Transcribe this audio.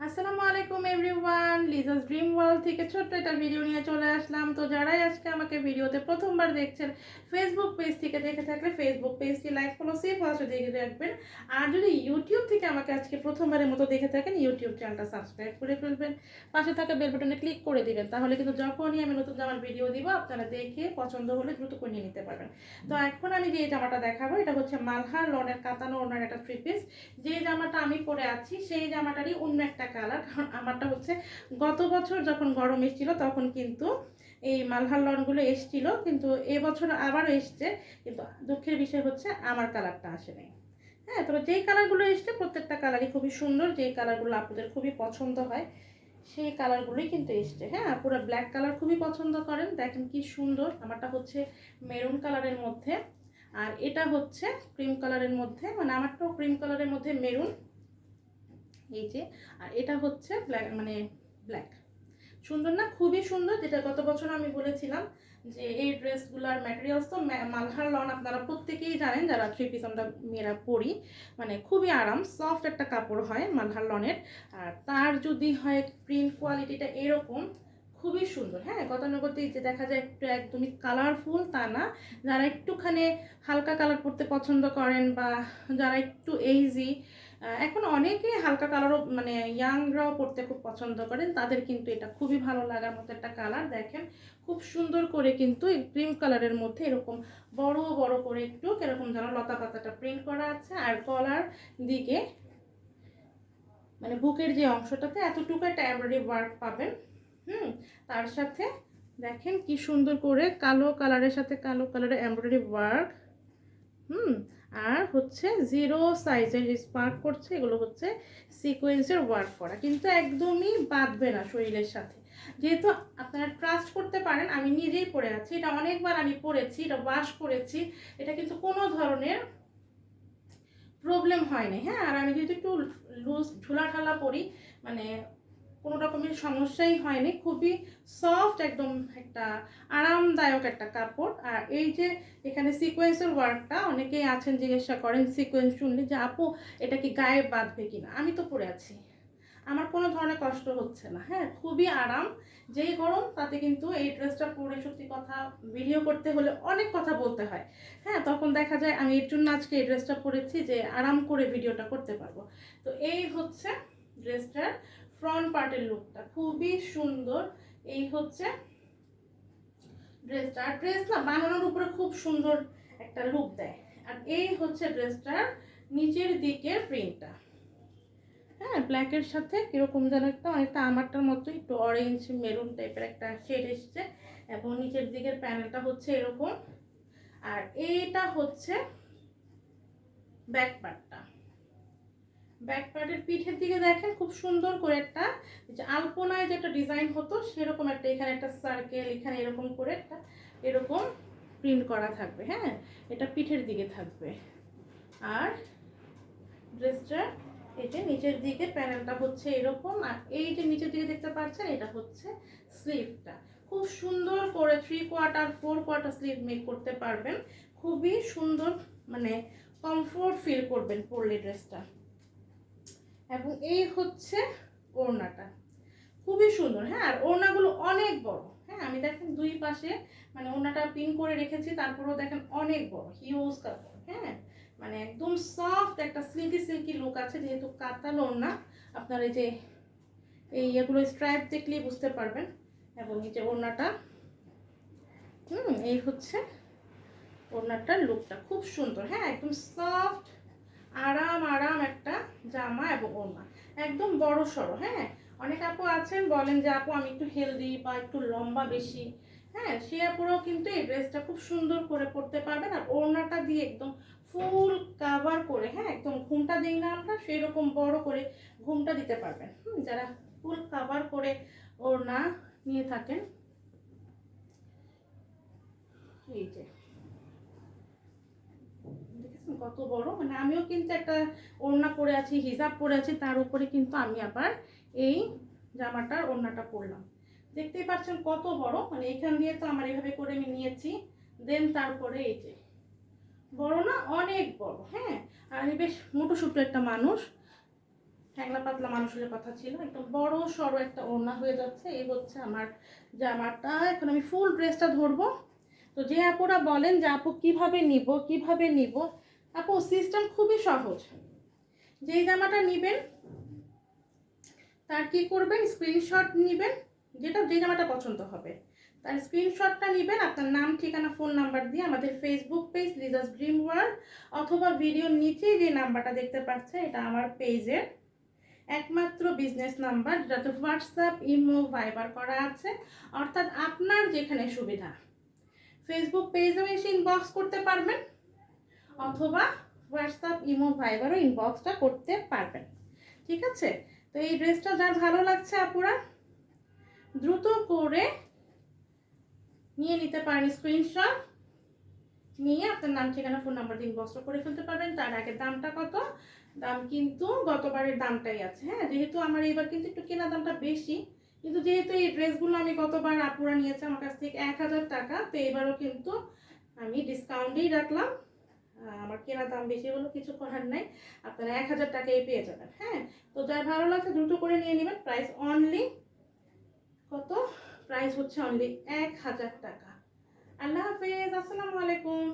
আসসালামু আলাইকুম everyone, Liza's dream world থেকে ছোট্ট একটা ভিডিও নিয়ে চলে আসলাম। তো যারাই আজকে আমাকে ভিডিওতে প্রথমবার দেখছেন, ফেসবুক পেজ থেকে দেখে থাকলে ফেসবুক পেজটি লাইক ফলো সেভ ফার্স্টে দেখে রাখবেন। আর যদি ইউটিউব থেকে আমাকে আজকে প্রথমবারের মতো দেখে থাকেন, ইউটিউব চ্যানেলটা সাবস্ক্রাইব করে ফেলবেন, পাশে থাকা বেল বাটনে ক্লিক করে দিবেন। তাহলে কিন্তু যখনই আমি নতুন জামার ভিডিও দিব, আপনারা দেখে পছন্দ হলে দ্রুত করে নিয়ে নিতে পারবেন। তো এখন আমি যে জামাটা দেখাবো, এটা হচ্ছে মালহার লনের কাতানো ওনার একটা থ্রি পিস। যে জামাটা আমি পরে আছি সেই জামাটারই অন্য একটা কালার, কারণ আমারটা হচ্ছে গত বছর যখন গরম এসেছিল তখন কিন্তু এই মালহার লনগুলো এসেছিল, কিন্তু এবছর আবারও এসছে, কিন্তু দুঃখের বিষয় হচ্ছে আমার কালারটা আসেনি। হ্যাঁ, তবে যেই কালারগুলো এসছে প্রত্যেকটা কালারই খুবই সুন্দর, যেই কালারগুলো আপনাদের খুবই পছন্দ হয় সেই কালারগুলোই কিন্তু এসছে। হ্যাঁ, পুরো ব্ল্যাক কালার খুবই পছন্দ করেন, দেখেন কি সুন্দর। আমারটা হচ্ছে মেরুন কালারের মধ্যে, আর এটা হচ্ছে ক্রিম কালারের মধ্যে, মানে আমারটাও ক্রিম কালারের মধ্যে মেরুন, এই যে। আর এটা হচ্ছে ব্ল্যাক, মানে ব্ল্যাক। সুন্দর না? খুবই সুন্দর। যেটা গত বছর আমি বলেছিলাম যে এই ড্রেসগুলোর ম্যাটেরিয়ালস তো মালহার লন, আপনারা প্রত্যেকেই জানেন যারা থ্রি পিস আমরা মেয়েরা পরি, মানে খুবই আরাম, সফট একটা কাপড় হয় মালহার লনের। আর তার যদি হয় প্রিন্ট কোয়ালিটিটা এরকম, খুবই সুন্দর। হ্যাঁ, গতানুগতিক যে দেখা যায় একটু একদমই কালারফুল তা না, যারা একটুখানি হালকা কালার পরতে পছন্দ করেন বা যারা একটু এইজি, এখন অনেকে হালকা কালারও, মানে ইয়াংরাও পড়তে খুব পছন্দ করেন, তাদের কিন্তু এটা খুবই ভালো লাগার মতো একটা কালার। দেখেন খুব সুন্দর করে কিন্তু এই ক্রিম কালারের মধ্যে এরকম বড় বড় করে একটু কিরকম যেন লতা পাতাটা প্রিন্ট করা আছে। আর গলার দিকে, মানে বুকের যে অংশটাতে এতটুকু একটা এমব্রয়ডারি ওয়ার্ক পাবেন। তার সাথে দেখেন কি সুন্দর করে কালো কালারের সাথে কালো কালারের এমব্রয়ডারি ওয়ার্ক। আর হচ্ছে জিরো সাইজের স্পার্ক করছে, এগুলো হচ্ছে সিকোয়েন্সের ওয়ার্ক করা, কিন্তু একদমই বাঁধবে না শরীরের সাথে। যেহেতু আপনারা ট্রাস্ট করতে পারেন, আমি নিজেই পরে আছি, এটা অনেকবার আমি পরেছি, এটা ওয়াশ করেছি, এটা কিন্তু কোনো ধরনের প্রবলেম হয়নি। হ্যাঁ, আর আমি যেহেতু একটু লুজ ঝুলা ঢালা পরি, মানে কোনো রকমের সমস্যাই হয়নি, খুবই সফট, একদম একটা আরামদায়ক একটা কাপড়। আর এই যে এখানে সিকোয়েন্সের ওয়ার্কটা, অনেকেই আছেন জিজ্ঞাসা করেন সিকোয়েন্স শুনলে যে আপু এটা কি গায়ে বাঁধবে কিনা। আমি তো পরে আছি, আমার কোনো ধরনের কষ্ট হচ্ছে না। হ্যাঁ, খুবই আরাম। যেই গরম তাতে কিন্তু এই ড্রেসটা পরে সত্যি কথা ভিডিও করতে হলে অনেক কথা বলতে হয়। হ্যাঁ, তখন দেখা যায় আমি এর জন্য আজকে এই ড্রেসটা পরেছি যে আরাম করে ভিডিওটা করতে পারবো। তো এই হচ্ছে ড্রেসটার ফ্রন্ট পার্টের লুকটা, খুবই সুন্দর। এই হচ্ছে ড্রেসটা, আর ড্রেস না বানানোর উপরে খুব সুন্দর একটা লুক দেয়। আর এই হচ্ছে ড্রেসটার নিচের দিকের প্রিন্টটা। হ্যাঁ, ব্ল্যাকের সাথে কিরকম যেন একটা অনেকটা আমারটার মতো একটু অরেঞ্জ মেরুন টাইপের একটা শেড এসছে, এবং নিচের দিকের প্যানেলটা হচ্ছে এরকম। আর এইটা হচ্ছে ব্যাক পার্টটা। ব্যাক পার্টের পিঠের দিকে দেখেন খুব সুন্দর করে একটা, যে আলপনায় যে একটা ডিজাইন হতো সেরকম একটা, এখানে একটা সার্কেল, এখানে এরকম করে একটা এরকম প্রিন্ট করা থাকবে। হ্যাঁ, এটা পিঠের দিকে থাকবে। আর ড্রেসটা এই যে নিচের দিকে প্যানেলটা হচ্ছে এরকম, আর এই যে নিচের দিকে দেখতে পাচ্ছেন এটা হচ্ছে স্লিভটা। খুব সুন্দর করে 3/4 4/4 স্লিভ মেক করতে পারবেন, খুবই সুন্দর, মানে কমফোর্ট ফিল করবেন পরলে ড্রেসটা। এবং এই হচ্ছে ওড়নাটা, খুবই সুন্দর। হ্যাঁ, আর ওড়নাগুলো অনেক বড়। হ্যাঁ, আমি দেখেন দুই পাশে মানে ওড়নাটা পিন করে রেখেছি, তারপরেও দেখেন অনেক বড় হিউজ কাপড়। হ্যাঁ, মানে একদম সফট একটা সিল্কি সিল্কি লুক আছে, যেহেতু কাতান ওড়না। আপনার এই যে এই এগুলো স্ট্রাইপ দেখলেই বুঝতে পারবেন। এবং এই যে ওড়নাটা, এই হচ্ছে ওড়নাটার লুকটা খুব সুন্দর। হ্যাঁ, একদম সফট আরাম আরাম একটা জামা এবং ওড়না, একদম বড় সড়ো। হ্যাঁ, অনেক আপু আছেন বলেন যে আপু আমি একটু হেলদি বা একটু লম্বা বেশি, হ্যাঁ সে আপুরাও কিন্তু এই ড্রেসটা খুব সুন্দর করে পরতে পারবেন। আর ওড়নাটা দিয়ে একদম ফুল কাভার করে, হ্যাঁ একদম ঘুমটা দিই না আমরা, সেই রকম বড় করে ঘুমটা দিতে পারবেন। যারা ফুল কাভার করে ওড়না নিয়ে থাকেন, এই যে দেখেছেন কত বড়, মানে আমিও কিন্তু একটা ওড়না পরে আছি, হিজাব পরে আছি, তার উপরে কিন্তু আমি আবার এই জামাটার ওড়নাটা পরলাম। দেখতেই পাচ্ছেন কত বড়, মানে এখান দিয়ে তো আমার এভাবে করে আমি নিয়েছি, দেন তারপরে এই যে বড় না, অনেক বড়। হ্যাঁ, আর আমি বেশ মোটো সুটো একটা মানুষ, হ্যাংলা পাতলা মানুষের কথা ছিল, একদম বড় সড়ো একটা ওড়না হয়ে যাচ্ছে। এই হচ্ছে আমার জামাটা। এখন আমি ফুল ড্রেসটা ধরবো। তো যে আপুরা বলেন যে আপু কিভাবে নিব, আপু সিস্টেম খুবই সহজ। যেই জামাটা নেবেন তার কি করবেন, স্ক্রিনশট নেবেন, যে জামাটা পছন্দ হবে তার স্ক্রিনশটটা নেবেন, আপনার নাম ঠিকানা ফোন নাম্বার দিয়ে আমাদের Facebook page Liza's dream world অথবা ভিডিওর নিচে যে নাম্বারটা দেখতে পাচ্ছেন এটা আমার পেজের একমাত্র বিজনেস নাম্বার, যাতে হোয়াটসঅ্যাপ ইমো ভাইবার করা আছে, অর্থাৎ আপনার যেখানে সুবিধা ফেসবুক পেজেও এসে ইনবক্স করতে পারবেন অথবা হোয়াটসঅ্যাপ ইমো ভাইবারও ইনবক্সটা করতে পারবেন। ঠিক আছে? তো এই ড্রেসটা যার ভালো লাগছে আপুরা দ্রুত করে নিয়ে নিতে পারেন স্ক্রিনশট নিয়ে আপনার নাম ঠিকানা ফোন নাম্বার দিয়ে ইনবক্স করে ফেলতে পারবেন। তার আগে দামটা কত, দাম কিন্তু গতবারের দামটাই আছে। হ্যাঁ, যেহেতু আমার এবার কিন্তু একটু কেনা দামটা বেশি, কিন্তু যেহেতু এই ড্রেসগুলো আমি গতবার আপুরা নিয়েছে আমার কাছ থেকে 1000 টাকা, তো এবারও কিন্তু আমি ডিসকাউন্টেই রাখলাম। আমার কেনা দাম বেশি হলো, কিছু করার নাই, আপনারা 1000 টাকায় পেয়ে যাবেন। হ্যাঁ, তো যার ভালো লাগছে দ্রুত করে নিয়ে নেবেন। প্রাইস অনলি কত, প্রাইস হচ্ছে অনলি 1000 টাকা। আল্লাহ হাফেজ, আসসালামু আলাইকুম।